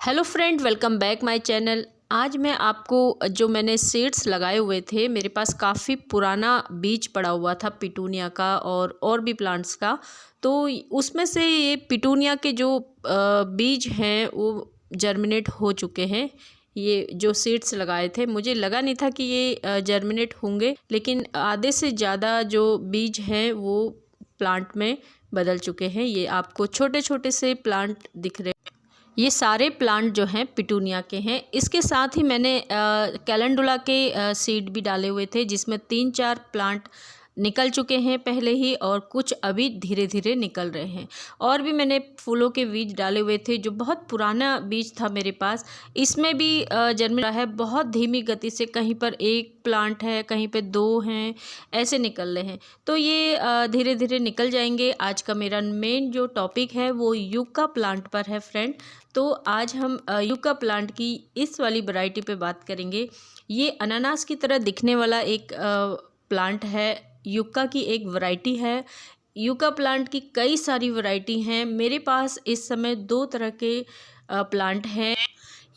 Hello friend, welcome back my channel. आज मैं आपको जो मैंने सीड्स लगाए हुए थे, मेरे पास काफ़ी पुराना बीज पड़ा हुआ था पिटूनिया का और भी प्लांट्स का। तो उसमें से ये पिटूनिया के जो बीज हैं वो जर्मिनेट हो चुके हैं। ये जो सीड्स लगाए थे, मुझे लगा नहीं था कि ये जर्मिनेट होंगे, लेकिन आधे से ज़्यादा जो बीज हैं वो प्लांट में बदल चुके हैं। ये आपको छोटे छोटे से प्लांट दिख रहे हैं। ये सारे प्लांट जो हैं पिटूनिया के हैं। इसके साथ ही मैंने कैलेंडुला के सीड भी डाले हुए थे, जिसमें 3-4 प्लांट निकल चुके हैं पहले ही, और कुछ अभी धीरे धीरे निकल रहे हैं। और भी मैंने फूलों के बीज डाले हुए थे, जो बहुत पुराना बीज था मेरे पास। इसमें भी जर्मिनेट है बहुत धीमी गति से। कहीं पर 1 प्लांट है, कहीं पे 2 हैं, ऐसे निकल रहे हैं। तो ये धीरे धीरे निकल जाएंगे। आज का मेरा मेन जो टॉपिक है वो यूका प्लांट पर है फ्रेंड। तो आज हम यूका प्लांट की इस वाली वैरायटी पे बात करेंगे। ये अनानास की तरह दिखने वाला एक प्लांट है। यूका की एक वैरायटी है। यूका प्लांट की कई सारी वैरायटी हैं। मेरे पास इस समय 2 तरह के प्लांट हैं।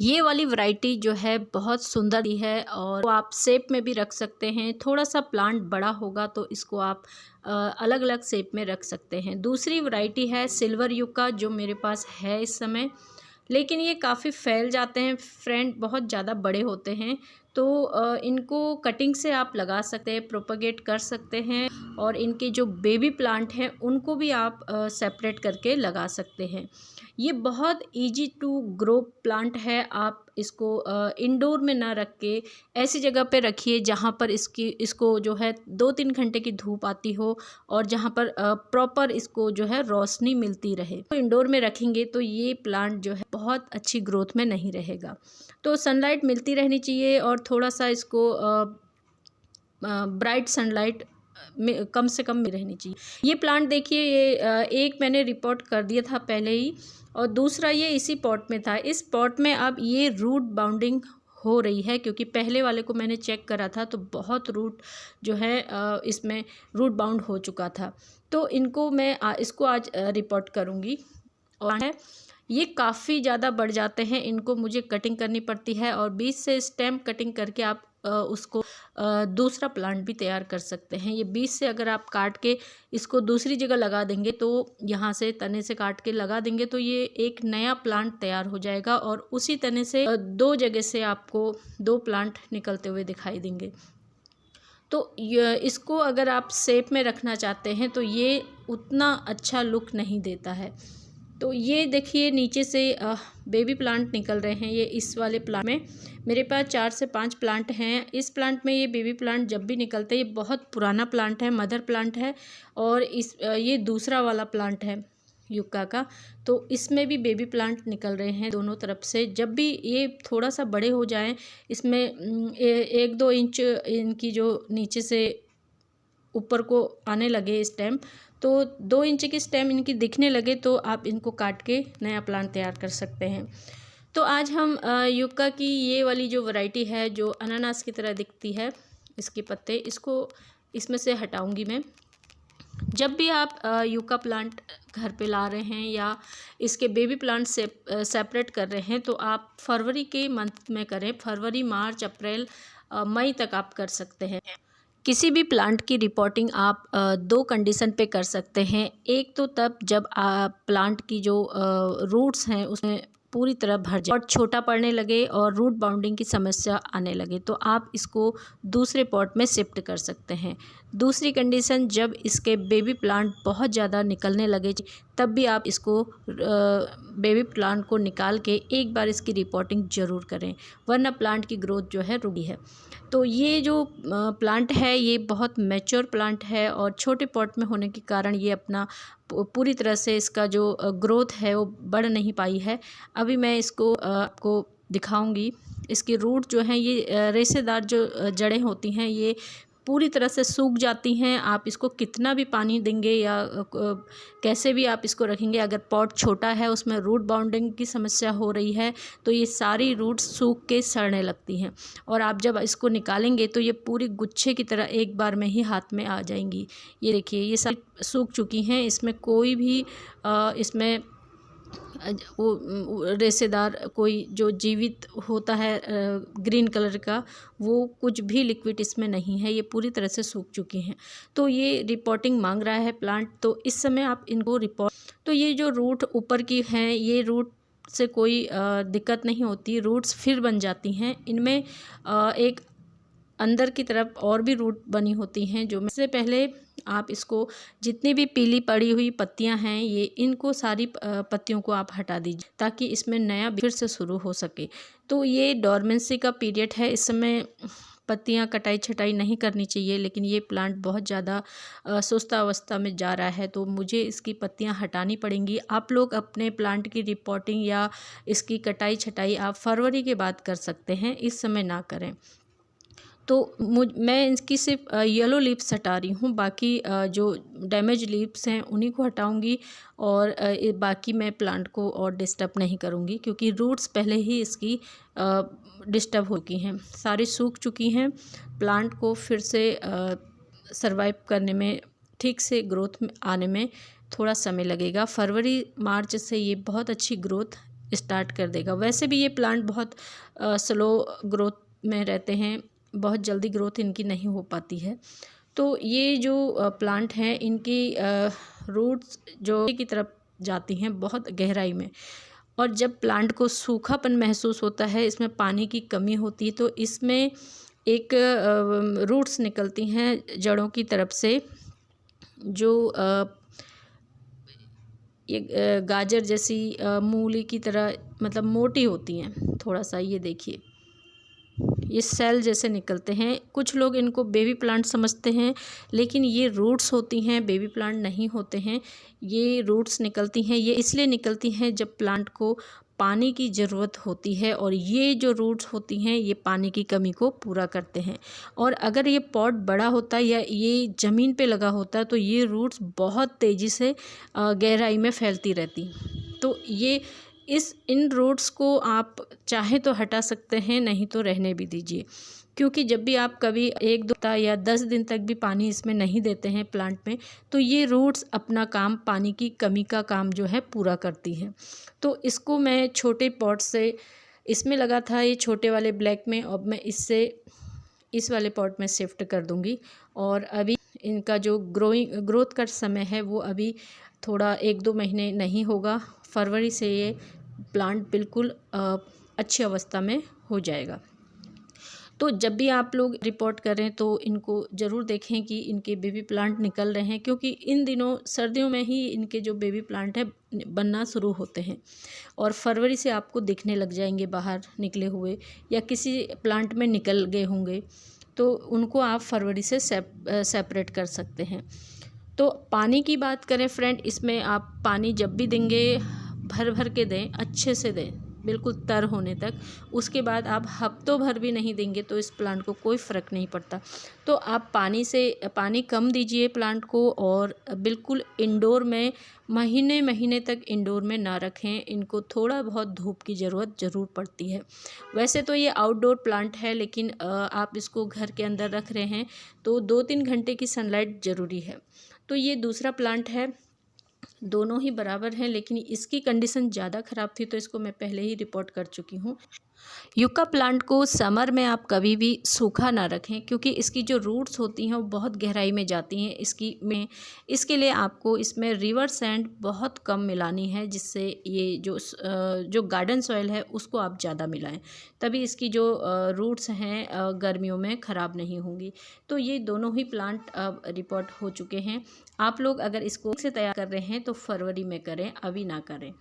ये वाली वैरायटी जो है बहुत सुंदर है, और वो आप शेप में भी रख सकते हैं। थोड़ा सा प्लांट बड़ा होगा तो इसको आप अलग अलग शेप में रख सकते हैं। दूसरी वैरायटी है सिल्वर यूका, जो मेरे पास है इस समय, लेकिन ये काफ़ी फैल जाते हैं फ्रेंड, बहुत ज़्यादा बड़े होते हैं। तो इनको कटिंग से आप लगा सकते हैं, प्रोपगेट कर सकते हैं, और इनके जो बेबी प्लांट हैं उनको भी आप सेपरेट करके लगा सकते हैं। ये बहुत इजी टू ग्रो प्लांट है। आप इसको इंडोर में ना रख के ऐसी जगह पे रखिए जहाँ पर इसको जो है 2-3 घंटे की धूप आती हो, और जहाँ पर प्रॉपर इसको जो है रोशनी मिलती रहे। तो इंडोर में रखेंगे तो ये प्लांट जो है बहुत अच्छी ग्रोथ में नहीं रहेगा। तो सनलाइट मिलती रहनी चाहिए, और थोड़ा सा इसको ब्राइट सनलाइट में कम से कम में रहनी चाहिए। ये प्लांट देखिए, ये एक मैंने रिपोर्ट कर दिया था पहले ही, और दूसरा ये इसी पॉट में था। इस पॉट में अब ये रूट बाउंडिंग हो रही है, क्योंकि पहले वाले को मैंने चेक करा था तो बहुत रूट जो है इसमें रूट बाउंड हो चुका था। तो इनको मैं इसको आज रिपोर्ट करूँगी। और है ये काफ़ी ज़्यादा बढ़ जाते हैं, इनको मुझे कटिंग करनी पड़ती है, और बीच से स्टेम कटिंग करके आप उसको दूसरा प्लांट भी तैयार कर सकते हैं। ये बीच से अगर आप काट के इसको दूसरी जगह लगा देंगे, तो यहाँ से तने से काट के लगा देंगे तो ये एक नया प्लांट तैयार हो जाएगा, और उसी तने से 2 जगह से आपको 2 प्लांट निकलते हुए दिखाई देंगे। तो इसको अगर आप शेप में रखना चाहते हैं तो ये उतना अच्छा लुक नहीं देता है। तो ये देखिए नीचे से बेबी प्लांट निकल रहे हैं। ये इस वाले प्लांट में मेरे पास 4 से 5 प्लांट हैं। इस प्लांट में ये बेबी प्लांट जब भी निकलते हैं, ये बहुत पुराना प्लांट है, मदर प्लांट है, और ये दूसरा वाला प्लांट है यूका का। तो इसमें भी बेबी प्लांट निकल रहे हैं दोनों तरफ से। जब भी ये थोड़ा सा बड़े हो जाएं, इसमें 1-2 इंच इनकी जो नीचे से ऊपर को आने लगे स्टेम, तो 2 इंच की स्टेम इनकी दिखने लगे, तो आप इनको काट के नया प्लांट तैयार कर सकते हैं। तो आज हम यूका की ये वाली जो वैरायटी है, जो अनानास की तरह दिखती है, इसके पत्ते, इसको इसमें से हटाऊंगी मैं। जब भी आप यूका प्लांट घर पे ला रहे हैं या इसके बेबी प्लांट से सेपरेट कर रहे हैं, तो आप फरवरी के मंथ में करें। फरवरी, मार्च, अप्रैल, मई तक आप कर सकते हैं। किसी भी प्लांट की रिपोर्टिंग आप 2 कंडीशन पे कर सकते हैं। एक तो तब जब प्लांट की जो रूट्स हैं उसमें पूरी तरह भर जाए और छोटा पड़ने लगे और रूट बाउंडिंग की समस्या आने लगे, तो आप इसको दूसरे पॉट में शिफ्ट कर सकते हैं। दूसरी कंडीशन, जब इसके बेबी प्लांट बहुत ज़्यादा निकलने लगे, तब भी आप इसको बेबी प्लांट को निकाल के एक बार इसकी रिपोर्टिंग ज़रूर करें, वरना प्लांट की ग्रोथ जो है रुकी है। तो ये जो प्लांट है ये बहुत मैच्योर प्लांट है, और छोटे पॉट में होने के कारण ये अपना पूरी तरह से इसका जो ग्रोथ है वो बढ़ नहीं पाई है। अभी मैं इसको आपको दिखाऊंगी। इसकी रूट जो हैं, ये रेशेदार जो जड़ें होती हैं, ये पूरी तरह से सूख जाती हैं। आप इसको कितना भी पानी देंगे या कैसे भी आप इसको रखेंगे, अगर पॉट छोटा है, उसमें रूट बाउंडिंग की समस्या हो रही है, तो ये सारी रूट्स सूख के सड़ने लगती हैं, और आप जब इसको निकालेंगे तो ये पूरी गुच्छे की तरह एक बार में ही हाथ में आ जाएंगी। ये देखिए, ये सारी सूख चुकी हैं, इसमें कोई भी इसमें वो रेशेदार कोई जो जीवित होता है ग्रीन कलर का, वो कुछ भी लिक्विड इसमें नहीं है, ये पूरी तरह से सूख चुकी हैं। तो ये रिपोर्टिंग मांग रहा है प्लांट, तो इस समय आप इनको रिपोर्ट। तो ये जो रूट ऊपर की हैं, ये रूट से कोई दिक्कत नहीं होती, रूट्स फिर बन जाती हैं। इनमें एक अंदर की तरफ और भी रूट बनी होती हैं, जो इससे पहले आप इसको जितनी भी पीली पड़ी हुई पत्तियां हैं, ये इनको सारी पत्तियों को आप हटा दीजिए, ताकि इसमें नया फिर से शुरू हो सके। तो ये डोरमेंसी का पीरियड है, इस समय पत्तियां कटाई छटाई नहीं करनी चाहिए, लेकिन ये प्लांट बहुत ज़्यादा सुस्त अवस्था में जा रहा है, तो मुझे इसकी पत्तियां हटानी पड़ेंगी। आप लोग अपने प्लांट की रिपोर्टिंग या इसकी कटाई छटाई आप फरवरी के बाद कर सकते हैं, इस समय ना करें। तो मैं इसकी सिर्फ येलो लीव्स हटा रही हूँ, बाकी जो डैमेज लीव्स हैं उन्हीं को हटाऊँगी, और बाकी मैं प्लांट को और डिस्टर्ब नहीं करूँगी, क्योंकि रूट्स पहले ही इसकी डिस्टर्ब हो चुकी हैं, सारी सूख चुकी हैं। प्लांट को फिर से सरवाइव करने में, ठीक से ग्रोथ में आने में थोड़ा समय लगेगा। फरवरी मार्च से ये बहुत अच्छी ग्रोथ स्टार्ट कर देगा। वैसे भी ये प्लांट बहुत स्लो ग्रोथ में रहते हैं, बहुत जल्दी ग्रोथ इनकी नहीं हो पाती है। तो ये जो प्लांट हैं, इनकी रूट्स जो की तरफ जाती हैं बहुत गहराई में, और जब प्लांट को सूखापन महसूस होता है, इसमें पानी की कमी होती है, तो इसमें एक रूट्स निकलती हैं जड़ों की तरफ से, जो ये गाजर जैसी मूली की तरह मतलब मोटी होती हैं थोड़ा सा। ये देखिए, ये सेल जैसे निकलते हैं। कुछ लोग इनको बेबी प्लांट समझते हैं, लेकिन ये रूट्स होती हैं, बेबी प्लांट नहीं होते हैं। ये रूट्स निकलती हैं, ये इसलिए निकलती हैं जब प्लांट को पानी की ज़रूरत होती है, और ये जो रूट्स होती हैं ये पानी की कमी को पूरा करते हैं। और अगर ये पॉट बड़ा होता या ये ज़मीन पे लगा होता, तो ये रूट्स बहुत तेज़ी से गहराई में फैलती रहती। तो ये इन रूट्स को आप चाहे तो हटा सकते हैं, नहीं तो रहने भी दीजिए, क्योंकि जब भी आप कभी 1-2 हफ्ता या 10 दिन तक भी पानी इसमें नहीं देते हैं प्लांट में, तो ये रूट्स अपना काम, पानी की कमी का काम जो है पूरा करती हैं। तो इसको मैं छोटे पॉट से, इसमें लगा था ये छोटे वाले ब्लैक में, अब मैं इससे इस वाले पॉट में शिफ्ट कर दूँगी। और अभी इनका जो ग्रोथ का समय है वो अभी थोड़ा 1-2 महीने नहीं होगा। फरवरी से ये प्लांट बिल्कुल अच्छी अवस्था में हो जाएगा। तो जब भी आप लोग रिपोर्ट करें तो इनको ज़रूर देखें कि इनके बेबी प्लांट निकल रहे हैं, क्योंकि इन दिनों सर्दियों में ही इनके जो बेबी प्लांट है बनना शुरू होते हैं, और फरवरी से आपको दिखने लग जाएंगे बाहर निकले हुए, या किसी प्लांट में निकल गए होंगे, तो उनको आप फरवरी से सेपरेट कर सकते हैं। तो पानी की बात करें फ्रेंड, इसमें आप पानी जब भी देंगे भर भर के दें, अच्छे से दें, बिल्कुल तर होने तक। उसके बाद आप हफ्तों भर भी नहीं देंगे तो इस प्लांट को कोई फ़र्क नहीं पड़ता। तो आप पानी कम दीजिए प्लांट को, और बिल्कुल इंडोर में महीने महीने तक इंडोर में ना रखें। इनको थोड़ा बहुत धूप की ज़रूरत ज़रूर पड़ती है। वैसे तो ये आउटडोर प्लांट है, लेकिन आप इसको घर के अंदर रख रहे हैं तो 2-3 घंटे की सनलाइट ज़रूरी है। तो ये दूसरा प्लांट है, दोनों ही बराबर हैं, लेकिन इसकी कंडीशन ज़्यादा ख़राब थी, तो इसको मैं पहले ही रिपोर्ट कर चुकी हूँ। यूका प्लांट को समर में आप कभी भी सूखा ना रखें, क्योंकि इसकी जो रूट्स होती हैं वो बहुत गहराई में जाती हैं। इसके लिए आपको इसमें रिवर सैंड बहुत कम मिलानी है, जिससे ये जो गार्डन सॉइल है उसको आप ज़्यादा मिलाएं, तभी इसकी जो रूट्स हैं गर्मियों में ख़राब नहीं होंगी। तो ये दोनों ही प्लांट अब रिपोर्ट हो चुके हैं। आप लोग अगर इसको से तैयार कर रहे हैं तो फरवरी में करें, अभी ना करें।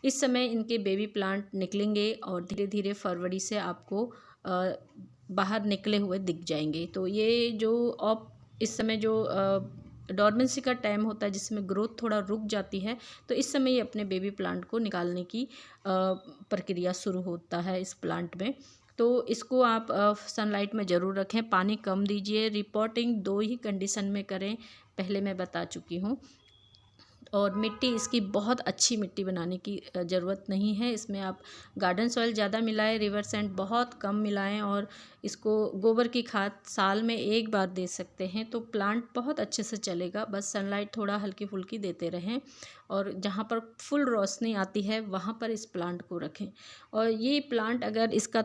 इस समय इनके बेबी प्लांट निकलेंगे और धीरे धीरे फरवरी से आपको बाहर निकले हुए दिख जाएंगे। तो ये जो इस समय जो डॉर्मेंसी का टाइम होता है, जिसमें ग्रोथ थोड़ा रुक जाती है, तो इस समय ये अपने बेबी प्लांट को निकालने की प्रक्रिया शुरू होता है इस प्लांट में। तो इसको आप सनलाइट में ज़रूर रखें, पानी कम दीजिए। रिपोर्टिंग 2 ही कंडीशन में करें, पहले मैं बता चुकी हूँ। और मिट्टी इसकी बहुत अच्छी मिट्टी बनाने की ज़रूरत नहीं है। इसमें आप गार्डन सॉइल ज़्यादा मिलाएं, रिवर सैंड बहुत कम मिलाएं और इसको गोबर की खाद साल में एक बार दे सकते हैं तो प्लांट बहुत अच्छे से चलेगा। बस सनलाइट थोड़ा हल्की फुल्की देते रहें और जहाँ पर फुल रोशनी आती है वहाँ पर इस प्लांट को रखें। और ये प्लांट अगर इसका